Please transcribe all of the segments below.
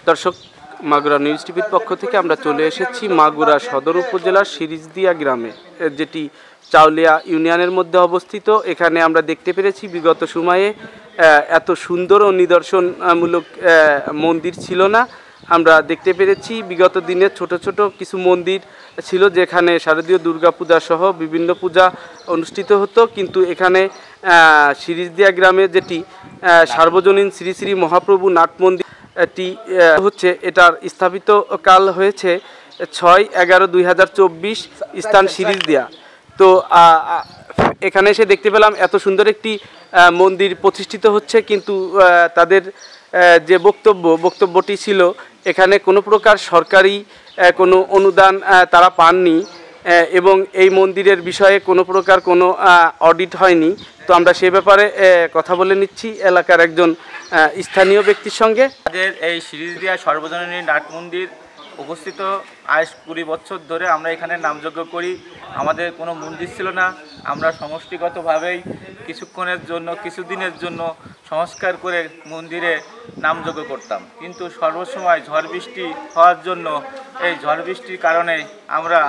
দর্শক, মাগুরা নিউজ টিভির পক্ষ থেকে আমরা চলে এসেছি মাগুরা সদর উপজেলার সিরিজদিয়া গ্রামে, যেটি চাউলিয়া ইউনিয়নের মধ্যে অবস্থিত। এখানে আমরা দেখতে পেরেছি বিগত সময়ে এত সুন্দর ও নিদর্শনমূলক মন্দির ছিল না। আমরা দেখতে পেরেছি বিগত দিনে ছোট ছোট কিছু মন্দির ছিল যেখানে শারদীয় দুর্গা পূজা সহ বিভিন্ন পূজা অনুষ্ঠিত হতো, কিন্তু এখানে সিরিজদিয়া গ্রামে যেটি সার্বজনীন শ্রী শ্রী মহাপ্রভু নাট মন্দির হচ্ছে, এটার স্থাপিত কাল হয়েছে 6/11/2024, স্থান সিরিজদিয়া। তো এখানে এসে দেখতে পেলাম এত সুন্দর একটি মন্দির প্রতিষ্ঠিত হচ্ছে, কিন্তু তাদের যে বক্তব্যটি ছিল, এখানে কোনো প্রকার সরকারি কোনো অনুদান তারা পাননি এবং এই মন্দিরের বিষয়ে কোনো প্রকার কোনো অডিট হয়নি। তো আমরা সে ব্যাপারে কথা বলে নিচ্ছি এলাকার একজন স্থানীয় ব্যক্তির সঙ্গে। আমাদের এই সিরিজদিয়া সর্বজনীন নাট মন্দির উপস্থিত আজ 20 বছর ধরে আমরা এখানে নামযজ্ঞ করি। আমাদের কোনো মন্দির ছিল না, আমরা সমষ্টিগতভাবেই কিছুদিনের জন্য সংস্কার করে মন্দিরে নামযজ্ঞ করতাম, কিন্তু সর্বসময় ঝড় বৃষ্টি হওয়ার জন্য এই ঝড় বৃষ্টির কারণে আমরা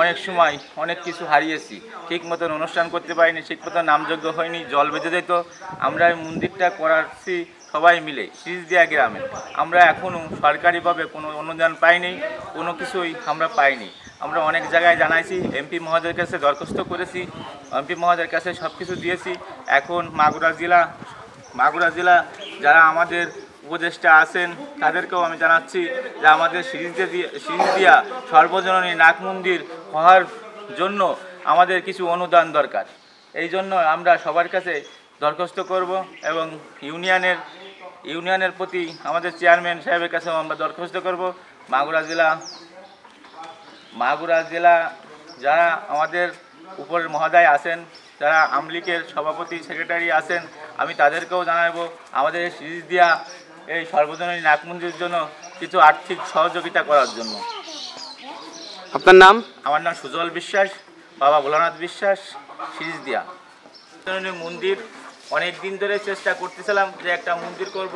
অনেক সময় অনেক কিছু হারিয়েছি। ঠিক মতন অনুষ্ঠান করতে পারিনি, ঠিক মতন নামযজ্ঞ হয়নি, জল বেঁধে যেত। আমরা এই মন্দিরটা করাচ্ছি সবাই মিলে সিরিজদিয়া গ্রামে। আমরা এখনও সরকারিভাবে কোনো অনুদান পাইনি, কোনো কিছুই আমরা পাইনি। আমরা অনেক জায়গায় জানাইছি, এমপি মহোদয়ের কাছে দরখাস্ত করেছি, এমপি মহোদয়ের কাছে সব কিছু দিয়েছি। এখন মাগুরা জেলা যারা আমাদের উপদেষ্টা আছেন তাদেরকেও আমি জানাচ্ছি যে আমাদের সিরিজদিয়া সর্বজনীন নাট মন্দির হওয়ার জন্য আমাদের কিছু অনুদান দরকার। এই জন্য আমরা সবার কাছে দরখাস্ত করব এবং ইউনিয়নের প্রতি আমাদের চেয়ারম্যান সাহেবের কাছেও আমরা দরখাস্ত করব। মাগুরা জেলা যারা আমাদের উপরের মহোদয় আছেন, যারা আমলিগের সভাপতি সেক্রেটারি আছেন, আমি তাদেরকেও জানাবো আমাদের সিরিজদিয়া এই সর্বজনীন নাট মন্দিরের জন্য কিছু আর্থিক সহযোগিতা করার জন্য। আপনার নাম? আমার নাম সুজল বিশ্বাস, বাবা ভোলানাথ বিশ্বাস, সিরিজদিয়া। মন্দির অনেক দিন ধরে চেষ্টা করতেছিলাম যে একটা মন্দির করব,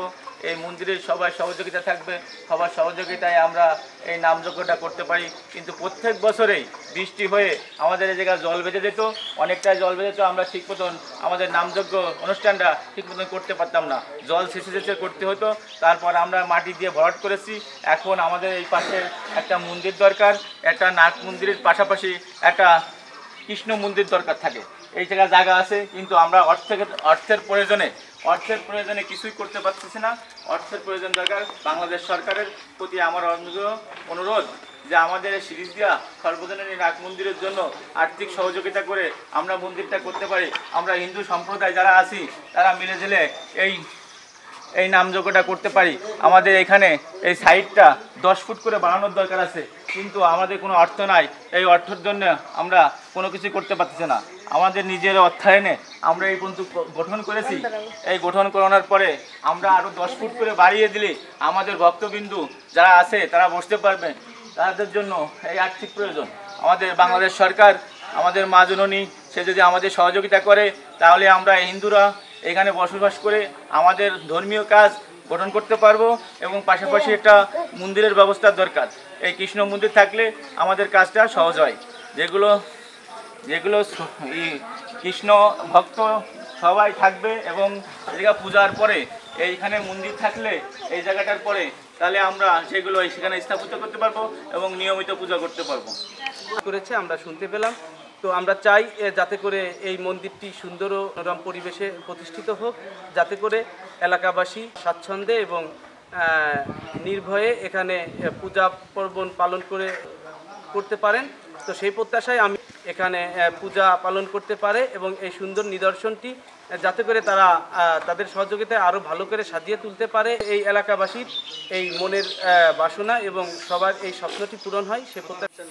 এই মন্দিরের সবার সহযোগিতা থাকবে, সবার সহযোগিতায় আমরা এই নামযজ্ঞটা করতে পারি। কিন্তু প্রত্যেক বছরেই বৃষ্টি হয়ে আমাদের এই জায়গায় জল বেঁধে যেত, অনেকটাই জল বেঁধে যেত। আমরা ঠিক মতন আমাদের নামযজ্ঞ অনুষ্ঠানটা ঠিক মতন করতে পারতাম না, জল শেষে করতে হতো। তারপর আমরা মাটি দিয়ে ভরাট করেছি। এখন আমাদের এই পাশে একটা মন্দির দরকার, একটা নাট মন্দিরের পাশাপাশি একটা কৃষ্ণ মন্দির দরকার থাকে। এই জায়গা আছে, কিন্তু আমরা অর্থের প্রয়োজনে কিছুই করতে পারতেছি না। অর্থের প্রয়োজন দরকার। বাংলাদেশ সরকারের প্রতি আমার অনুরোধ যে আমাদের সিরিজদিয়া সর্বজনীন নাট মন্দিরের জন্য আর্থিক সহযোগিতা করে আমরা মন্দিরটা করতে পারি। আমরা হিন্দু সম্প্রদায় যারা আছি তারা মিলে ঝিলে এই নামযজ্ঞটা করতে পারি। আমাদের এখানে এই সাইডটা 10 ফুট করে বানানোর দরকার আছে, কিন্তু আমাদের কোনো অর্থ নাই। এই অর্থের জন্য আমরা কোনো কিছু করতে পারতেছি না। আমাদের নিজের অর্থায়নে আমরা এই পর্যন্ত গঠন করেছি। এই গঠন করানোর পরে আমরা আরও 10 ফুট করে বাড়িয়ে দিলে আমাদের ভক্তবিন্দু যারা আছে তারা বসতে পারবে। তাদের জন্য এই আর্থিক প্রয়োজন। আমাদের বাংলাদেশ সরকার, আমাদের মা জননী, সে যদি আমাদের সহযোগিতা করে তাহলে আমরা হিন্দুরা এখানে বসবাস করে আমাদের ধর্মীয় কাজ গঠন করতে পারবো এবং পাশাপাশি একটা মন্দিরের ব্যবস্থার দরকার। এই কৃষ্ণ মন্দির থাকলে আমাদের কাজটা সহজ হয়। যেগুলো কৃষ্ণ ভক্ত সবাই থাকবে এবং জায়গা পূজার পরে এইখানে মন্দির থাকলে এই জায়গাটার পরে তাহলে আমরা সেগুলো সেখানে স্থাপিত করতে পারবো এবং নিয়মিত পূজা করতে পারবো। করেছে আমরা শুনতে পেলাম। তো আমরা চাই যাতে করে এই মন্দিরটি সুন্দর ও মনোরম পরিবেশে প্রতিষ্ঠিত হোক, যাতে করে এলাকাবাসী স্বাচ্ছন্দ্যে এবং নির্ভয়ে এখানে পূজা পার্বণ পালন করতে পারেন। তো সেই প্রত্যাশায় আমি এখানে পূজা পালন করতে পারে এবং এই সুন্দর নিদর্শনটি যাতে করে তারা তাদের সহযোগিতায় আরও ভালো করে সাজিয়ে তুলতে পারে, এই এলাকাবাসীর এই মনের বাসনা এবং সবার এই স্বপ্নটি পূরণ হয় সে প্রত্যাশা।